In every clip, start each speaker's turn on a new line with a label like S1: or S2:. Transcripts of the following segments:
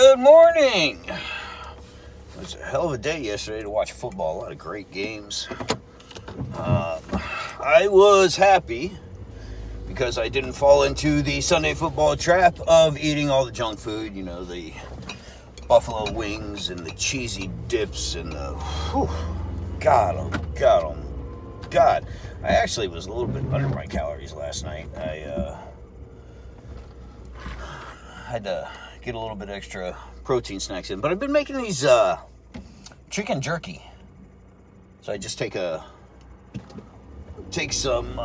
S1: Good morning. It was a hell of a day yesterday to watch football. A lot of great games. I was happy because I didn't fall into the Sunday football trap of eating all the junk food. You know, the buffalo wings and the cheesy dips and the... Whew, God. I actually was a little bit under my calories last night. I had to get a little bit extra protein snacks in, but I've been making these chicken jerky. So I just take some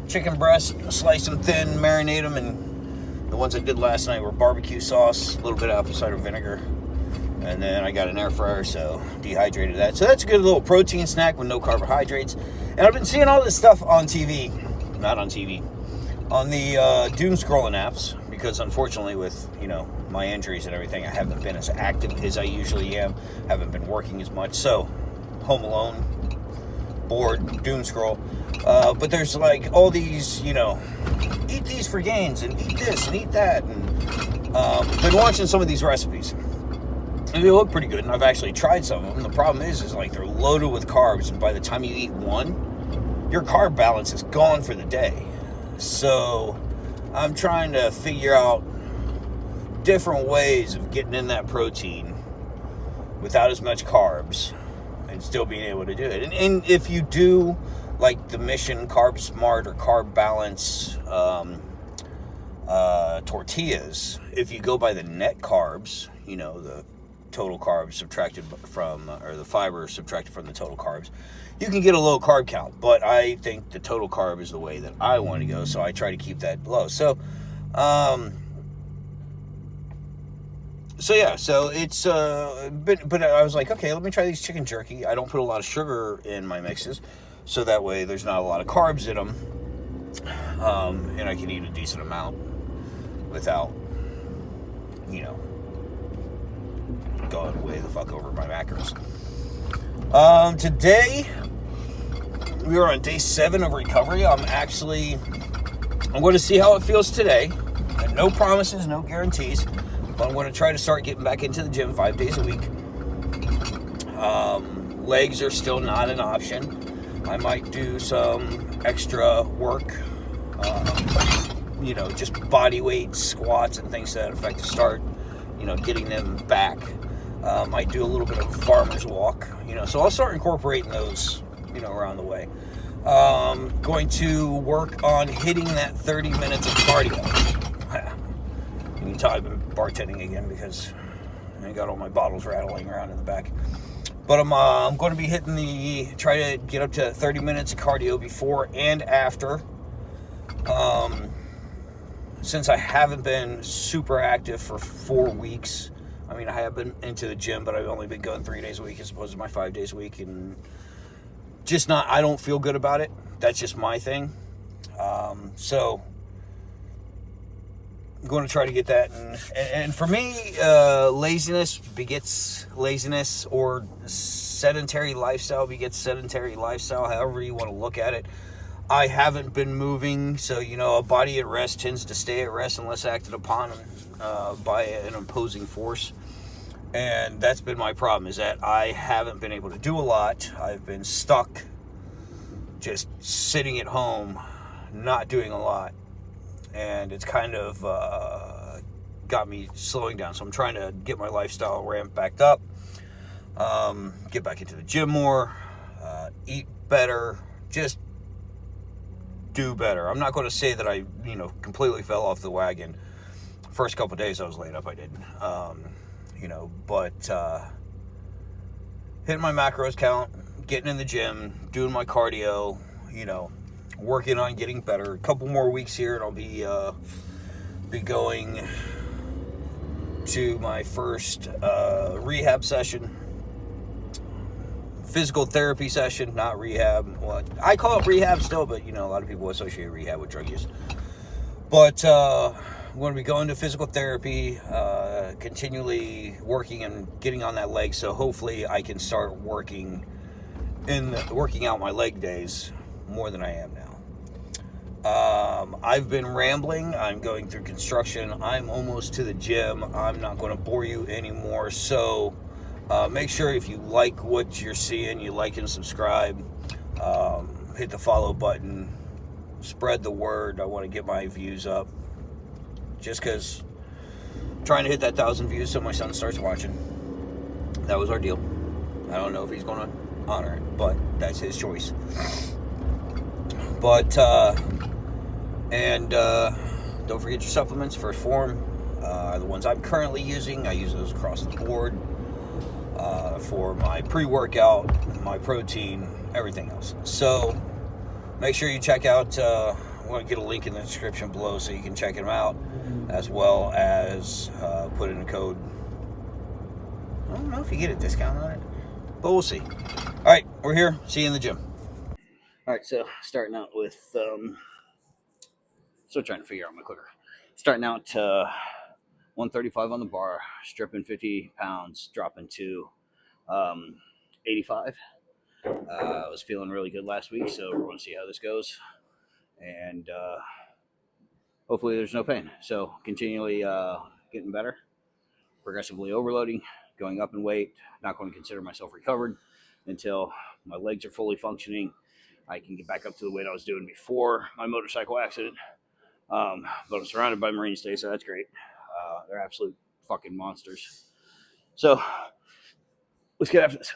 S1: chicken breast, slice them thin, marinate them, and the ones I did last night were barbecue sauce, a little bit of apple cider vinegar, and then I got an air fryer, so dehydrated that. So that's a good little protein snack with no carbohydrates. And I've been seeing all this stuff on TV, on the doom scrolling apps, because unfortunately with, my injuries and everything, I haven't been as active as I usually am, haven't been working as much, so home alone, bored, doom scroll. But there's like all these, eat these for gains and eat this and eat that, and been watching some of these recipes. And they look pretty good, and I've actually tried some of them. The problem is like they're loaded with carbs, and by the time you eat one, your carb balance is gone for the day. So I'm trying to figure out different ways of getting in that protein without as much carbs and still being able to do it. And if you do like the Mission Carb Smart or Carb Balance tortillas, if you go by the net carbs, the total carbs subtracted from, or the fiber subtracted from the total carbs, you can get a low carb count. But I think the total carb is the way that I want to go, so I try to keep that low. So it's but I was like, okay, let me try these chicken jerky. I don't put a lot of sugar in my mixes, so that way there's not a lot of carbs in them, and I can eat a decent amount without, going way the fuck over my macros. Today we are on day 7 of recovery. I'm going to see how it feels today. And no promises, no guarantees. But I'm going to try to start getting back into the gym 5 days a week. Legs are still not an option. I might do some extra work, just body weight, squats, and things to that effect to start, getting them back. Might do a little bit of a farmer's walk, so I'll start incorporating those, around the way. Going to work on hitting that 30 minutes of cardio. You can tell I've been bartending again because I got all my bottles rattling around in the back. But I'm going to be try to get up to 30 minutes of cardio before and after. Since I haven't been super active for 4 weeks. I mean, I have been into the gym, but I've only been going 3 days a week as opposed to my 5 days a week. And I don't feel good about it. That's just my thing. So I'm going to try to get that. And for me, laziness begets laziness, or sedentary lifestyle begets sedentary lifestyle, however you want to look at it. I haven't been moving, so, a body at rest tends to stay at rest unless acted upon by an opposing force. And that's been my problem, is that I haven't been able to do a lot. I've been stuck just sitting at home, not doing a lot. And it's kind of got me slowing down. So I'm trying to get my lifestyle ramped back up, get back into the gym more, eat better, just do better. I'm not going to say that I, completely fell off the wagon. First couple of days I was laid up, I did. But hitting my macros count, getting in the gym, doing my cardio, working on getting better. A couple more weeks here and I'll be going to my first rehab session. Physical therapy session, not rehab. Well, I call it rehab still, but a lot of people associate rehab with drug use. But I'm going to be going to physical therapy, continually working and getting on that leg. So hopefully I can start working out my leg days more than I am now. I've been rambling. I'm going through construction. I'm almost to the gym. I'm not going to bore you anymore. So make sure if you like what you're seeing, you like and subscribe. Hit the follow button. Spread the word. I want to get my views up. Just because trying to hit that 1,000 views so my son starts watching. That was our deal. I don't know if he's going to honor it, but that's his choice. But don't forget your supplements. First Form are the ones I'm currently using. I use those across the board for my pre-workout, my protein, everything else. So make sure you check out. I'm going to get a link in the description below so you can check them out, as well as put in a code. I don't know if you get a discount on it, but we'll see. All right, we're here. See you in the gym. All right, so starting out with, still trying to figure out my clicker. Starting out 135 on the bar, stripping 50 pounds, dropping to 85. I was feeling really good last week, so we're going to see how this goes. And hopefully there's no pain. So continually getting better, progressively overloading, going up in weight. Not going to consider myself recovered until my legs are fully functioning. I can get back up to the weight I was doing before my motorcycle accident. But I'm surrounded by Marines today, so that's great. They're absolute fucking monsters. So let's get after this.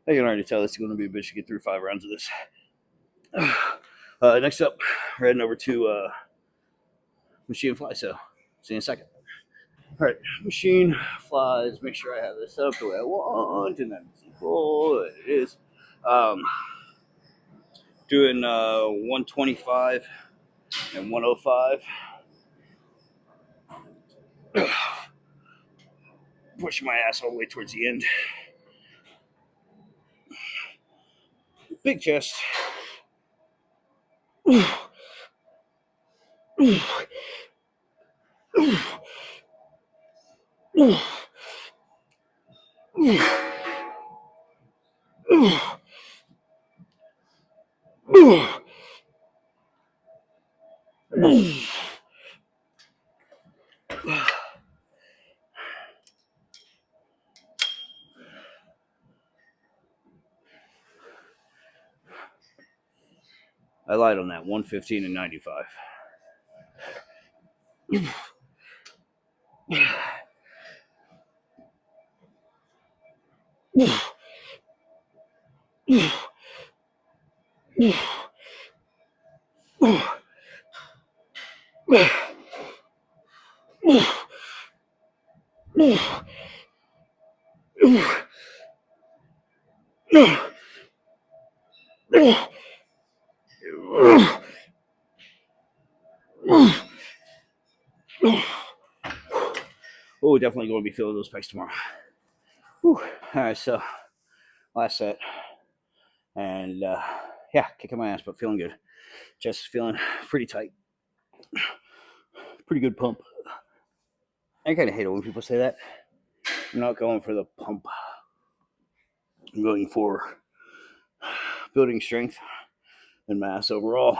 S1: I can already tell this is going to be a bitch to get through 5 rounds of this. Next up, we're heading over to machine fly. So see you in a second. All right, machine flies. Make sure I have this up the way I want, and that's equal. It is. Doing 125 and 105. Pushing my ass all the way towards the end. Big chest. I lied on that. 115 and 95. Oh, definitely going to be feeling those pecs tomorrow. Whew. All right, so last set. And yeah, kicking my ass, but feeling good. Just feeling pretty tight. Pretty good pump. I kind of hate it when people say that. I'm not going for the pump. I'm going for building strength and mass overall.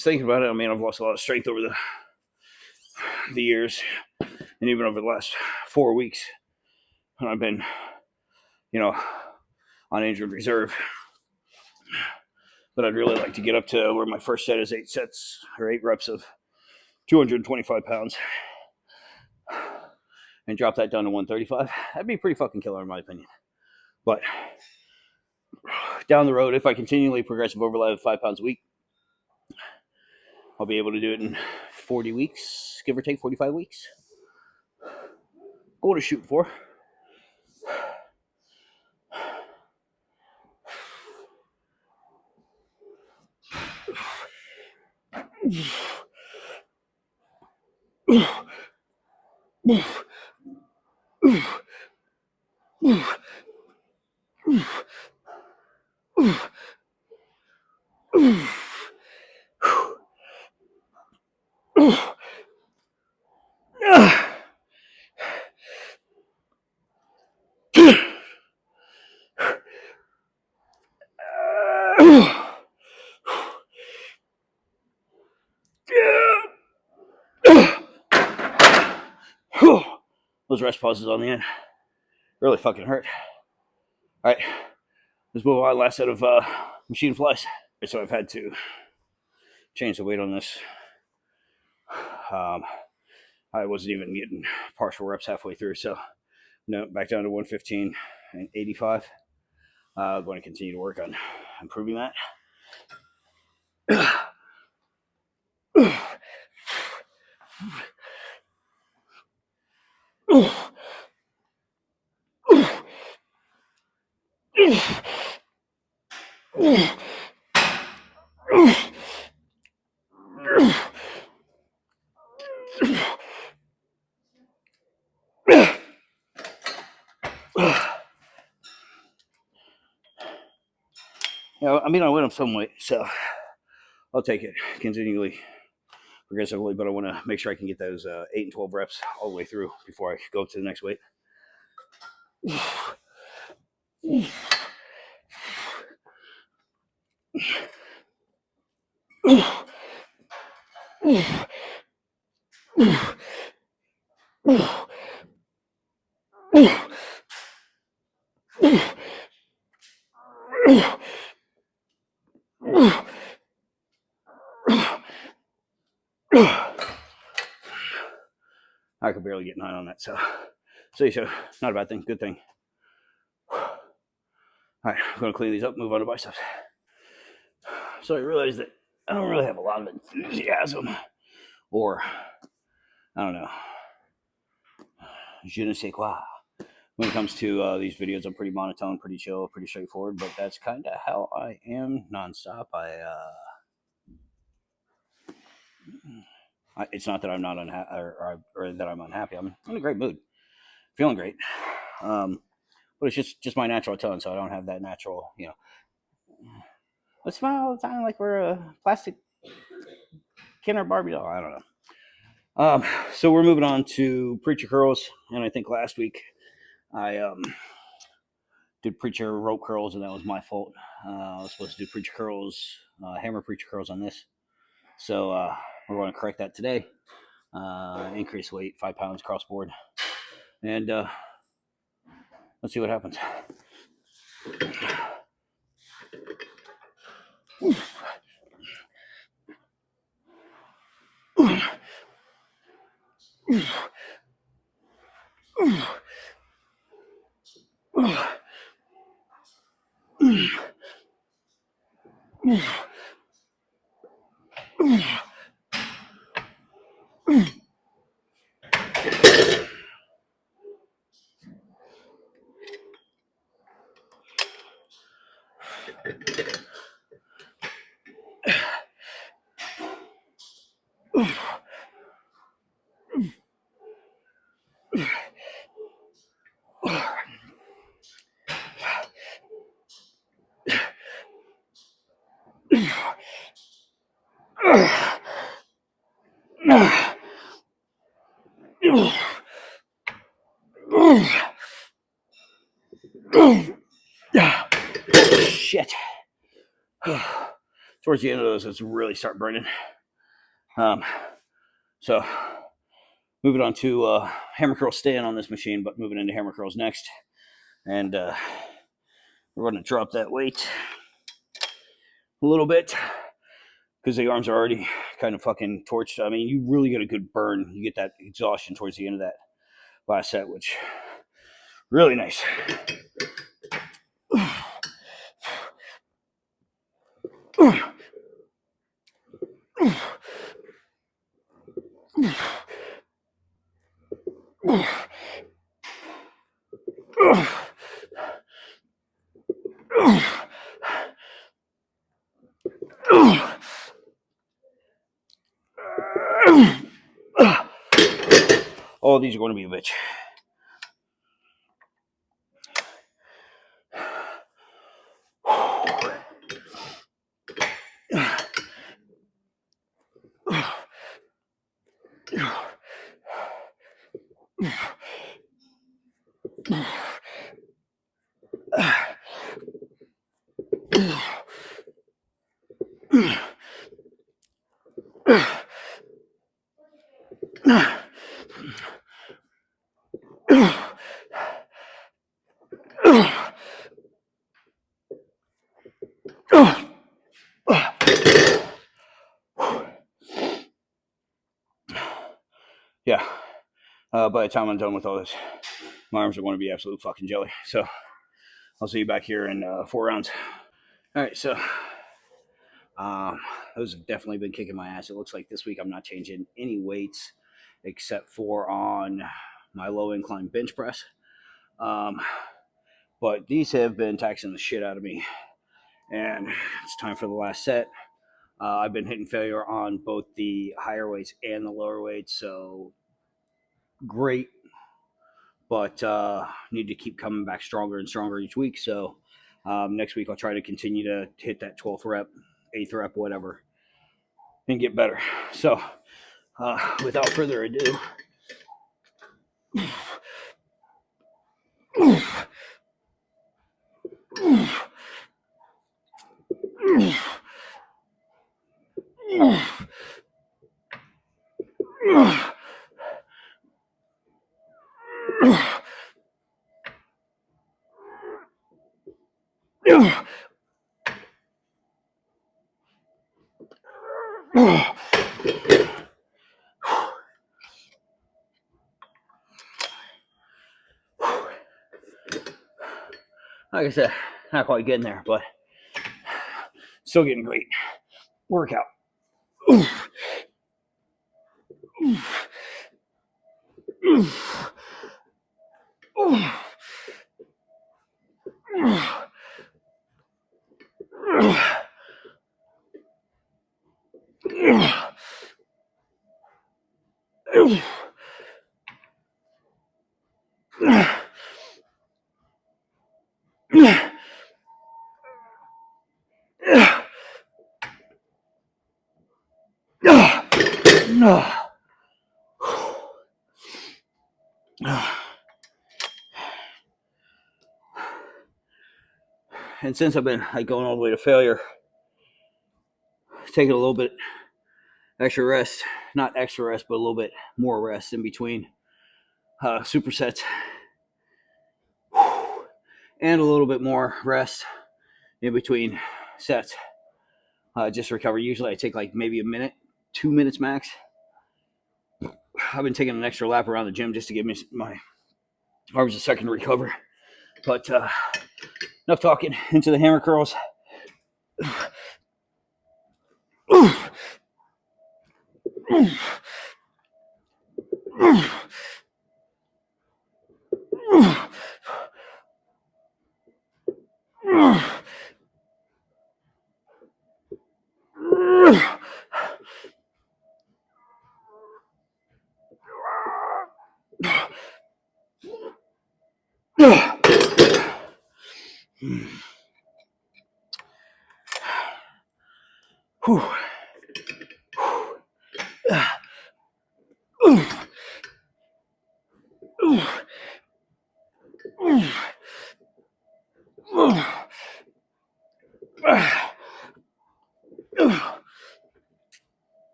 S1: was thinking about it. I mean, I've lost a lot of strength over the years, and even over the last 4 weeks, and I've been, on injured reserve. But I'd really like to get up to where my first set is 8 reps of 225 pounds, and drop that down to 135. That'd be pretty fucking killer, in my opinion. But down the road, if I continually progressive overload 5 pounds a week, I'll be able to do it in 40 weeks, give or take 45 weeks. Goal to shoot for. Those rest pauses on the end really fucking hurt. All right, let's move on. Last set of machine flies. So I've had to change the weight on this. I wasn't even getting partial reps halfway through, so no, back down to 115 and 85. I'm going to continue to work on improving that. I mean, I went up some weight, so I'll take it continually, progressively, but I want to make sure I can get those 8 and 12 reps all the way through before I go to the next weight. I could barely get 9 on that, so not a bad thing, good thing. All right, I'm going to clean these up, move on to biceps. So I realized that I don't really have a lot of enthusiasm, or I don't know, je ne sais quoi. When it comes to these videos, I'm pretty monotone, pretty chill, pretty straightforward, but that's kind of how I am nonstop. It's not that I'm not unhappy or that I'm unhappy. I'm in a great mood, feeling great. But it's just my natural tone, so I don't have that natural, let's smile all the time like we're a plastic Kenner Barbie doll. I don't know. So we're moving on to preacher curls, and I think last week I did preacher rope curls, and that was my fault. I was supposed to do preacher curls, hammer preacher curls on this. So we're going to correct that today. Increase weight, 5 pounds cross board, and let's see what happens. Shit. Towards the end of those, it's really start burning. So moving on to hammer curls, staying on this machine, but moving into hammer curls next. And we're going to drop that weight a little bit because the arms are already kind of fucking torched. I mean, you really get a good burn. You get that exhaustion towards the end of that last set, which really nice. All of these are going to be a bitch. Yeah. By the time I'm done with all this, my arms are going to be absolute fucking jelly. So I'll see you back here in 4 rounds. All right, so those have definitely been kicking my ass. It looks like this week I'm not changing any weights except for on my low incline bench press. But these have been taxing the shit out of me. And it's time for the last set. I've been hitting failure on both the higher weights and the lower weights, so great. But need to keep coming back stronger and stronger each week. So next week I'll try to continue to hit that 12th rep, 8th rep, whatever, and get better. So without further ado, like I said, not quite getting there, but still getting great workout. And since I've been going all the way to failure, taking a little bit extra rest, not extra rest, but a little bit more rest in between supersets, and a little bit more rest in between sets. Just to recover. Usually I take like maybe a minute, 2 minutes max. I've been taking an extra lap around the gym just to give me my arms a second to recover. But enough talking, into the hammer curls.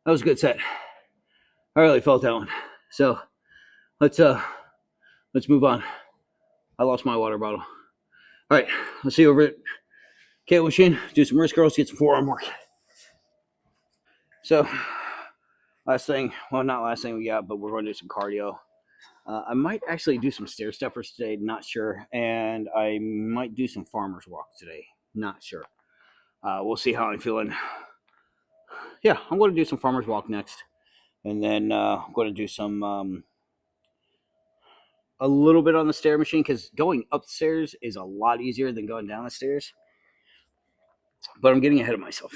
S1: That was a good set. I really felt that one. So let's move on. I lost my water bottle. All right, let's see over at cable machine. Do some wrist curls, get some forearm work. So last thing, well, not last thing we got, but we're going to do some cardio. I might actually do some stair steppers today, not sure, and I might do some farmer's walk today, not sure. We'll see how I'm feeling. Yeah, I'm going to do some farmer's walk next, and then I'm going to do some a little bit on the stair machine because going upstairs is a lot easier than going down the stairs. But I'm getting ahead of myself.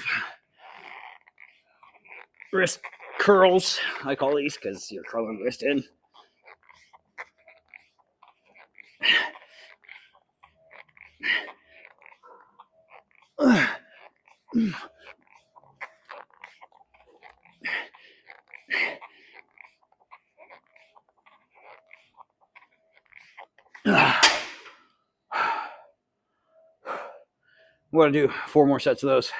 S1: Wrist curls, I call these because you're curling the wrist in. I'm going to do 4 more sets of those.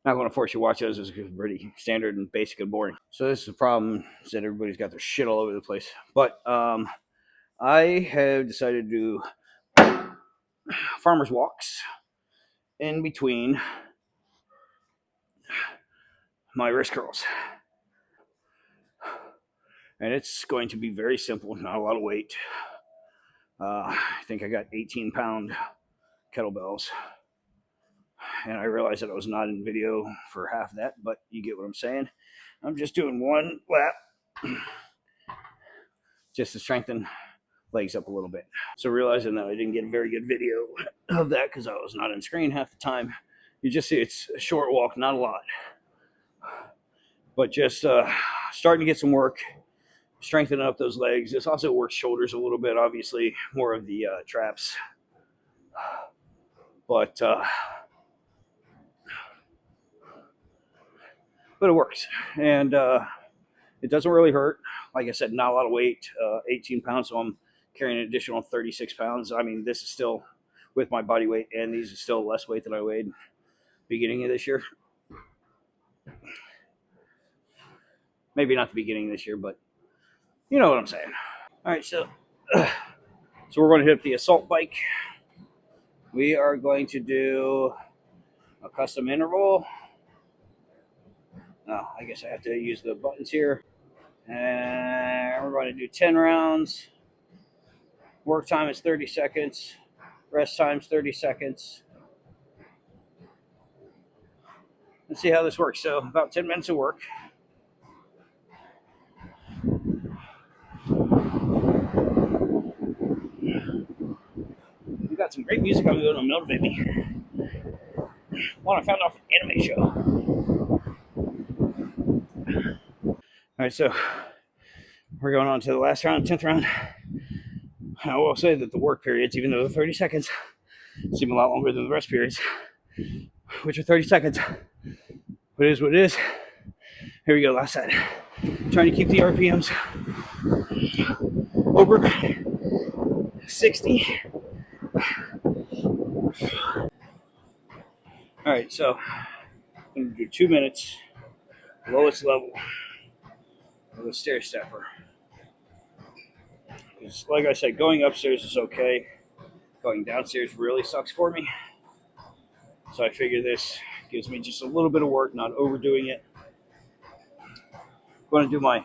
S1: Not going to force you to watch those. It's pretty standard and basic and boring. So this is the problem, is that everybody's got their shit all over the place. But I have decided to do farmer's walks in between my wrist curls. And it's going to be very simple, not a lot of weight. I think I got 18-pound kettlebells. And I realized that I was not in video for half of that, but you get what I'm saying. I'm just doing one lap just to strengthen legs up a little bit. So realizing that I didn't get a very good video of that because I was not on screen half the time, you just see it's a short walk, not a lot. But just starting to get some work, strengthening up those legs. This also works shoulders a little bit, obviously, more of the traps. But it works. And it doesn't really hurt. Like I said, not a lot of weight, 18 pounds, so I'm carrying an additional 36 pounds. I mean, this is still with my body weight, and these are still less weight than I weighed beginning of this year. Maybe not the beginning of this year, but you know what I'm saying. All right, so we're going to hit the assault bike. We are going to do a custom interval. Oh, I guess I have to use the buttons here. And we're going to do 10 rounds. Work time is 30 seconds. Rest time is 30 seconds. Let's see how this works. So about 10 minutes of work. We've got some great music on going to motivate me. One I found off an anime show. All right, so we're going on to the last round, 10th round. I will say that the work periods, even though they're 30 seconds, seem a lot longer than the rest periods, which are 30 seconds. But it is what it is. Here we go, last set. Trying to keep the RPMs over 60. All right, so I'm going to do 2 minutes, lowest level of the stair stepper. Because, like I said, going upstairs is okay. Going downstairs really sucks for me. So I figure this gives me just a little bit of work, not overdoing it. I'm going to do my,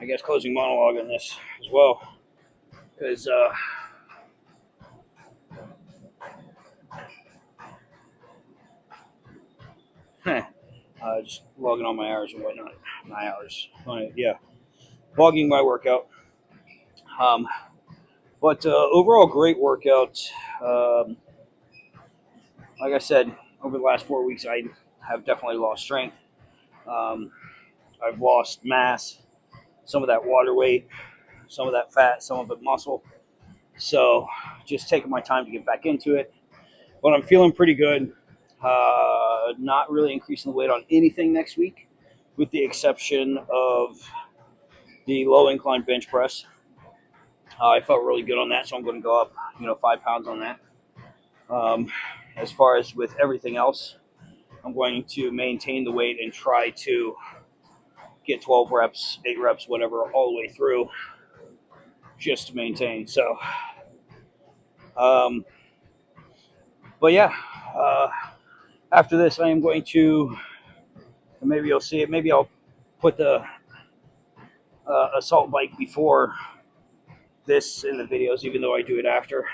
S1: I guess, closing monologue on this as well. Because just logging on my hours and whatnot. My hours. Logging my workout. But overall, great workout.
S2: like I said, over the last 4 weeks, I have definitely lost strength. I've lost mass, some of that water weight, some of that fat, some of it muscle. So just taking my time to get back into it. But I'm feeling pretty good. Not really increasing the weight on anything next week, with the exception of the low incline bench press. I felt really good on that, so I'm going to go up, 5 pounds on that. As far as with everything else, I'm going to maintain the weight and try to get 12 reps, 8 reps, whatever, all the way through, just to maintain. So, um, but yeah, uh, after this, I am going to, maybe you'll see it, maybe I'll put the assault bike before this in the videos, even though I do it after.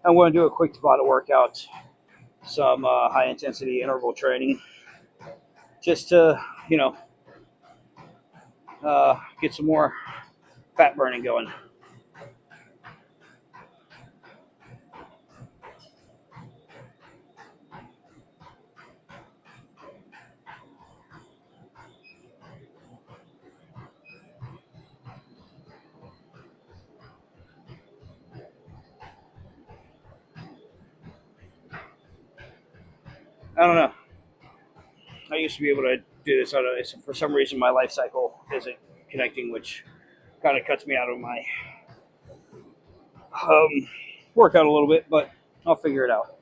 S2: I'm going to do a quick Tabata workout, some high intensity interval training, just to, get some more fat burning going. I don't know. I used to be able to do this. For some reason, my life cycle isn't connecting, which kind of cuts me out of my workout a little bit, but I'll figure it out.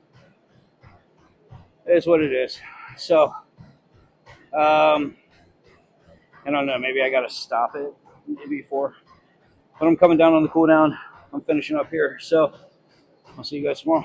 S2: It is what it is. So, I don't know. Maybe I got to stop it before. But I'm coming down on the cool down. I'm finishing up here. So, I'll see you guys tomorrow.